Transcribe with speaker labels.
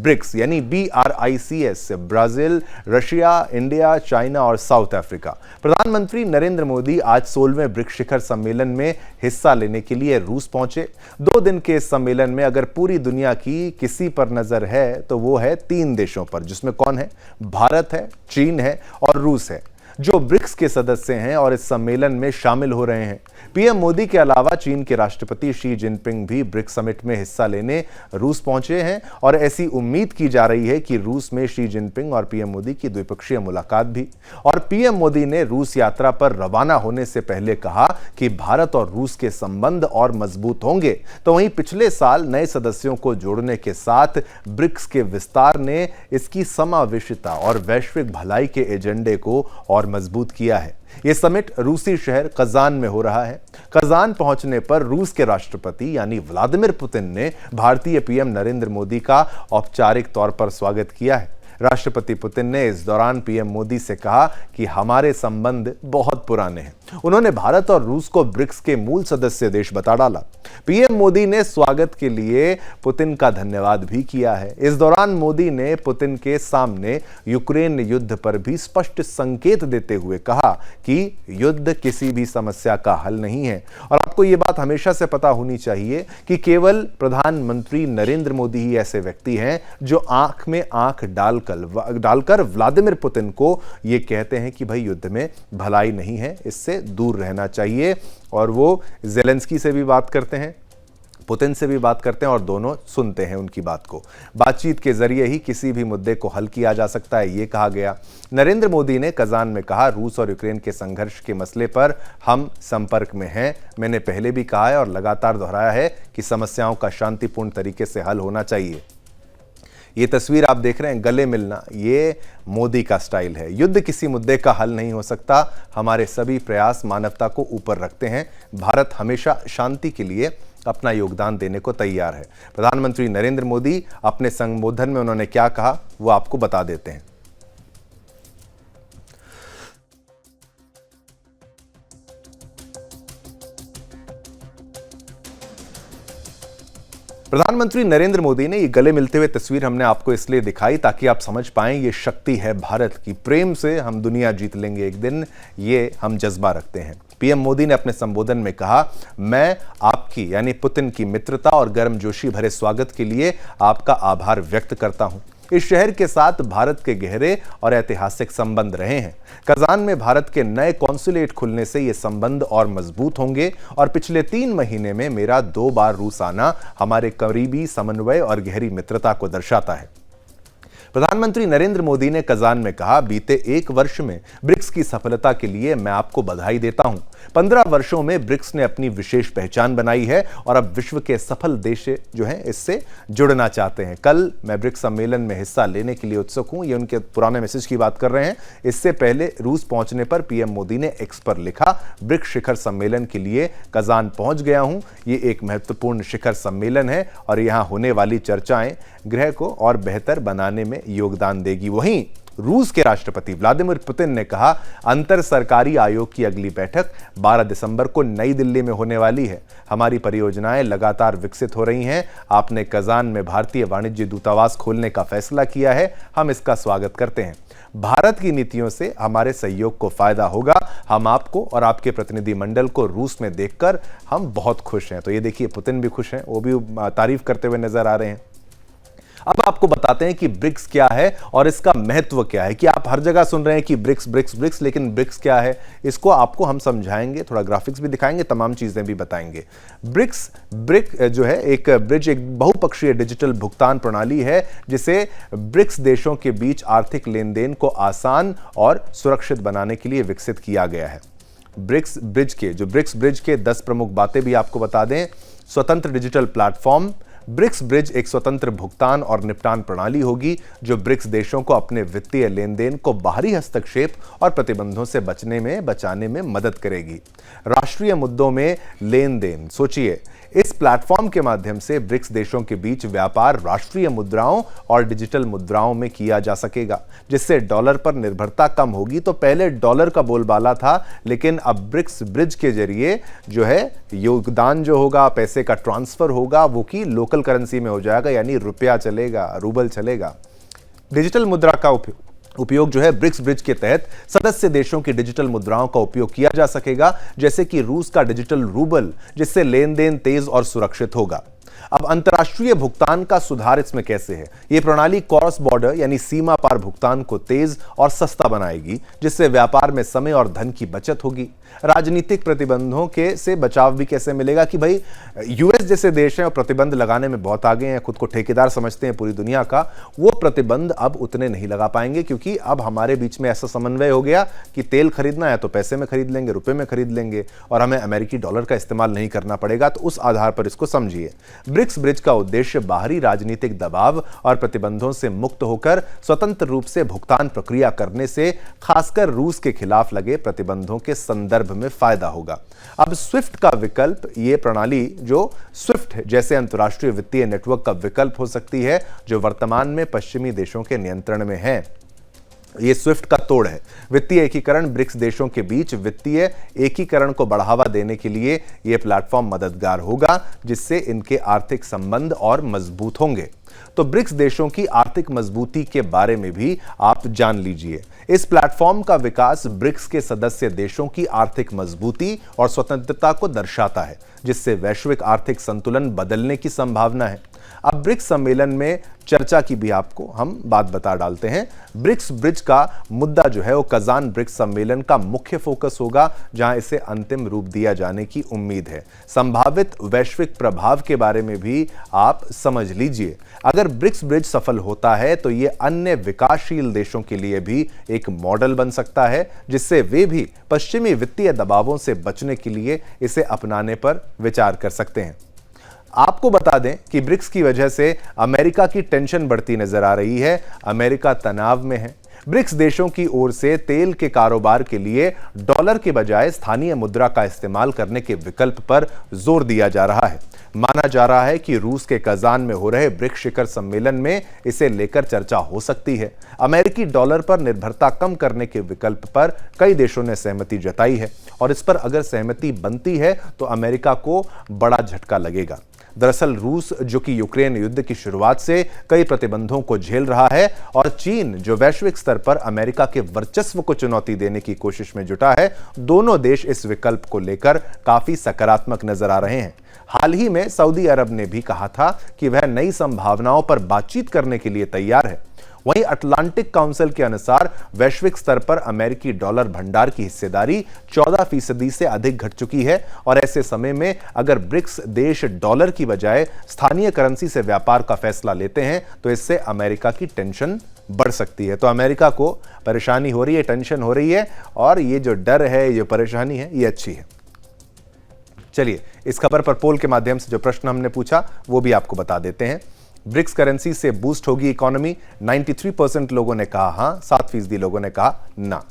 Speaker 1: BRICS यानी BRICS, Brazil, Russia, India, China और south Africa. प्रधानमंत्री नरेंद्र मोदी आज 16वें ब्रिक्स शिखर सम्मेलन में हिस्सा लेने के लिए रूस पहुंचे। 2 दिन के इस सम्मेलन में अगर पूरी दुनिया की किसी पर नजर है तो वो है 3 देशों पर, जिसमें कौन है? भारत है, चीन है और रूस है, जो ब्रिक्स के सदस्य हैं और इस सम्मेलन में शामिल हो रहे हैं। पीएम मोदी के अलावा चीन के राष्ट्रपति शी जिनपिंग भी ब्रिक्स समिट में हिस्सा लेने रूस पहुंचे हैं और ऐसी उम्मीद की जा रही है कि रूस में शी जिनपिंग और पीएम मोदी की द्विपक्षीय मुलाकात भी। और पीएम मोदी ने रूस यात्रा पर रवाना होने से पहले कहा कि भारत और रूस के संबंध और मजबूत होंगे। तो वहीं पिछले साल नए सदस्यों को जोड़ने के साथ ब्रिक्स के विस्तार ने इसकी समावेशिता और वैश्विक भलाई के एजेंडे को और मजबूत किया है। यह समिट रूसी शहर कजान में हो रहा है। कजान पहुंचने पर रूस के राष्ट्रपति यानी व्लादिमीर पुतिन ने भारतीय पीएम नरेंद्र मोदी का औपचारिक तौर पर स्वागत किया है। राष्ट्रपति पुतिन ने इस दौरान पीएम मोदी से कहा कि हमारे संबंध बहुत पुराने हैं। उन्होंने भारत और रूस को ब्रिक्स के मूल सदस्य देश बता डाला। पीएम मोदी ने स्वागत के लिए पुतिन का धन्यवाद भी किया है। इस दौरान मोदी ने पुतिन के सामने यूक्रेन युद्ध पर भी स्पष्ट संकेत देते हुए कहा कि युद्ध किसी भी समस्या का हल नहीं है। और आपको यह बात हमेशा से पता होनी चाहिए कि केवल प्रधानमंत्री नरेंद्र मोदी ही ऐसे व्यक्ति हैं जो आंख में आंख डालकर व्लादिमीर पुतिन को यह कहते हैं कि भाई युद्ध में भलाई नहीं है, इससे दूर रहना चाहिए। और वो ज़ेलेंस्की से भी बात करते हैं, पुतिन से भी बात करते हैं और दोनों सुनते हैं उनकी बात को। बातचीत के जरिए ही किसी भी मुद्दे को हल किया जा सकता है, ये कहा गया। नरेंद्र मोदी ने कजान में कहा, रूस और यूक्रेन के संघर्ष के मसले पर हम संपर्क में हैं। मैंने पहले भी कहा है और लगातार दोहराया है कि समस्याओं का शांतिपूर्ण तरीके से हल होना चाहिए। ये तस्वीर आप देख रहे हैं, गले मिलना, ये मोदी का स्टाइल है। युद्ध किसी मुद्दे का हल नहीं हो सकता। हमारे सभी प्रयास मानवता को ऊपर रखते हैं। भारत हमेशा शांति के लिए अपना योगदान देने को तैयार है। प्रधानमंत्री नरेंद्र मोदी अपने संबोधन में उन्होंने क्या कहा वो आपको बता देते हैं। प्रधानमंत्री नरेंद्र मोदी ने ये गले मिलते हुए तस्वीर हमने आपको इसलिए दिखाई ताकि आप समझ पाएं ये शक्ति है भारत की। प्रेम से हम दुनिया जीत लेंगे एक दिन, ये हम जज्बा रखते हैं। पीएम मोदी ने अपने संबोधन में कहा, मैं आपकी यानी पुतिन की मित्रता और गर्मजोशी भरे स्वागत के लिए आपका आभार व्यक्त करता हूं। इस शहर के साथ भारत के गहरे और ऐतिहासिक संबंध रहे हैं। कजान में भारत के नए कॉन्सुलेट खुलने से ये संबंध और मजबूत होंगे और पिछले 3 महीने में मेरा 2 बार रूस आना हमारे करीबी समन्वय और गहरी मित्रता को दर्शाता है। प्रधानमंत्री नरेंद्र मोदी ने कजान में कहा, बीते 1 वर्ष में ब्रिक्स की सफलता के लिए मैं आपको बधाई देता हूं। 15 वर्षों में ब्रिक्स ने अपनी विशेष पहचान बनाई है और अब विश्व के सफल देश जो हैं इससे जुड़ना चाहते हैं। कल मैं ब्रिक्स सम्मेलन में हिस्सा लेने के लिए उत्सुक हूं, ये उनके पुराने मैसेज की बात कर रहे हैं। इससे पहले रूस पहुंचने पर पीएम मोदी ने एक्स पर लिखा, ब्रिक्स शिखर सम्मेलन के लिए कजान पहुंच गया हूं। ये एक महत्वपूर्ण शिखर सम्मेलन है और यहां होने वाली चर्चाएं ग्रह को और बेहतर बनाने में योगदान देगी। वहीं रूस के राष्ट्रपति व्लादिमीर पुतिन ने कहा, अंतर सरकारी आयोग की अगली बैठक 12 दिसंबर को नई दिल्ली में होने वाली है। हमारी परियोजनाएं लगातार विकसित हो रही हैं। आपने कजान में भारतीय वाणिज्य दूतावास खोलने का फैसला किया है, हम इसका स्वागत करते हैं। भारत की नीतियों से हमारे सहयोग को फायदा होगा। हम आपको और आपके प्रतिनिधि मंडल को रूस में देखकर हम बहुत खुश हैं। तो ये देखिए, पुतिन भी खुश हैं, वो भी तारीफ करते हुए नजर आ रहे हैं। अब आपको बताते हैं कि ब्रिक्स क्या है और इसका महत्व क्या है। कि आप हर जगह सुन रहे हैं कि ब्रिक्स ब्रिक्स ब्रिक्स, लेकिन ब्रिक्स क्या है इसको आपको हम समझाएंगे, थोड़ा ग्राफिक्स भी दिखाएंगे, तमाम चीजें भी बताएंगे। ब्रिक जो है एक ब्रिज, एक बहुपक्षीय डिजिटल भुगतान प्रणाली है जिसे ब्रिक्स देशों के बीच आर्थिक लेन देन को आसान और सुरक्षित बनाने के लिए विकसित किया गया है। ब्रिक्स ब्रिज के 10 प्रमुख बातें भी आपको बता दें। स्वतंत्र डिजिटल प्लेटफॉर्म, ब्रिक्स ब्रिज एक स्वतंत्र भुगतान और निपटान प्रणाली होगी जो ब्रिक्स देशों को अपने वित्तीय लेन देन को बाहरी हस्तक्षेप और प्रतिबंधों से बचाने में मदद करेगी। राष्ट्रीय मुद्दों में लेन देन, सोचिए इस प्लेटफॉर्म के माध्यम से ब्रिक्स देशों के बीच व्यापार राष्ट्रीय मुद्राओं और डिजिटल मुद्राओं में किया जा सकेगा, जिससे डॉलर पर निर्भरता कम होगी। तो पहले डॉलर का बोलबाला था, लेकिन अब ब्रिक्स ब्रिज के जरिए जो है योगदान जो होगा, पैसे का ट्रांसफर होगा, वो की लोकल करेंसी में हो जाएगा, यानी रुपया चलेगा, रूबल चलेगा। डिजिटल मुद्रा का उपयोग जो है ब्रिक्स ब्रिज के तहत सदस्य देशों की डिजिटल मुद्राओं का उपयोग किया जा सकेगा, जैसे कि रूस का डिजिटल रूबल, जिससे लेन देन तेज और सुरक्षित होगा। अब अंतर्राष्ट्रीय भुगतान का सुधार इसमें कैसे है? यह प्रणाली क्रॉस बॉर्डर यानी सीमा पार भुगतान को तेज और सस्ता बनाएगी, जिससे व्यापार में समय और धन की बचत होगी। राजनीतिक प्रतिबंधों के से बचाव भी कैसे मिलेगा कि भाई यूएस जैसे देश हैं और प्रतिबंध लगाने में बहुत आगे हैं, खुद को ठेकेदार समझते हैं पूरी दुनिया का, वो प्रतिबंध अब उतने नहीं लगा पाएंगे, क्योंकि अब हमारे बीच में ऐसा समन्वय हो गया कि तेल खरीदना है तो पैसे में खरीद लेंगे, रुपए में खरीद लेंगे, और हमें अमेरिकी डॉलर का इस्तेमाल नहीं करना पड़ेगा। तो उस आधार पर इसको समझिए। ब्रिक्स ब्रिज का उद्देश्य बाहरी राजनीतिक दबाव और प्रतिबंधों से मुक्त होकर स्वतंत्र रूप से भुगतान प्रक्रिया करने से, खासकर रूस के खिलाफ लगे प्रतिबंधों के संदर्भ में फायदा होगा। अब स्विफ्ट का विकल्प, ये प्रणाली जो स्विफ्ट जैसे अंतर्राष्ट्रीय वित्तीय नेटवर्क का विकल्प हो सकती है, जो वर्तमान में पश्चिमी देशों के नियंत्रण में है। ये स्विफ्ट का तोड़ है। वित्तीय एकीकरण, ब्रिक्स देशों के बीच वित्तीय एकीकरण को बढ़ावा देने के लिए यह प्लेटफॉर्म मददगार होगा, जिससे इनके आर्थिक संबंध और मजबूत होंगे। तो ब्रिक्स देशों की आर्थिक मजबूती के बारे में भी आप जान लीजिए। इस प्लेटफॉर्म का विकास ब्रिक्स के सदस्य देशों की आर्थिक मजबूती और स्वतंत्रता को दर्शाता है, जिससे वैश्विक आर्थिक संतुलन बदलने की संभावना है। अब ब्रिक्स सम्मेलन में चर्चा की भी आपको हम बात बता डालते हैं। ब्रिक्स ब्रिज का मुद्दा जो है वो कजान ब्रिक्स सम्मेलन का मुख्य फोकस होगा, जहां इसे अंतिम रूप दिया जाने की उम्मीद है। संभावित वैश्विक प्रभाव के बारे में भी आप समझ लीजिए। अगर ब्रिक्स ब्रिज सफल होता है तो ये अन्य विकासशील देशों के लिए भी एक मॉडल बन सकता है, जिससे वे भी पश्चिमी वित्तीय दबावों से बचने के लिए इसे अपनाने पर विचार कर सकते हैं। आपको बता दें कि ब्रिक्स की वजह से अमेरिका की टेंशन बढ़ती नजर आ रही है। अमेरिका तनाव में है। ब्रिक्स देशों की ओर से तेल के कारोबार के लिए डॉलर के बजाय स्थानीय मुद्रा का इस्तेमाल करने के विकल्प पर जोर दिया जा रहा है। माना जा रहा है कि रूस के कजान में हो रहे ब्रिक्स शिखर सम्मेलन में इसे लेकर चर्चा हो सकती है। अमेरिकी डॉलर पर निर्भरता कम करने के विकल्प पर कई देशों ने सहमति जताई है, और इस पर अगर सहमति बनती है तो अमेरिका को बड़ा झटका लगेगा। दरअसल रूस, जो कि यूक्रेन युद्ध की शुरुआत से कई प्रतिबंधों को झेल रहा है, और चीन, जो वैश्विक स्तर पर अमेरिका के वर्चस्व को चुनौती देने की कोशिश में जुटा है, दोनों देश इस विकल्प को लेकर काफी सकारात्मक नजर आ रहे हैं। हाल ही में सऊदी अरब ने भी कहा था कि वह नई संभावनाओं पर बातचीत करने के लिए तैयार है। वहीं अटलांटिक काउंसिल के अनुसार वैश्विक स्तर पर अमेरिकी डॉलर भंडार की हिस्सेदारी 14% से अधिक घट चुकी है, और ऐसे समय में अगर ब्रिक्स देश डॉलर की बजाय स्थानीय करेंसी से व्यापार का फैसला लेते हैं तो इससे अमेरिका की टेंशन बढ़ सकती है। तो अमेरिका को परेशानी हो रही है, टेंशन हो रही है, और ये जो डर है, ये परेशानी है, ये अच्छी है। चलिए, इस खबर पर पोल के माध्यम से जो प्रश्न हमने पूछा वो भी आपको बता देते हैं। ब्रिक्स करेंसी से बूस्ट होगी इकोनॉमी, 93% लोगों ने कहा हां, 7% लोगों ने कहा ना।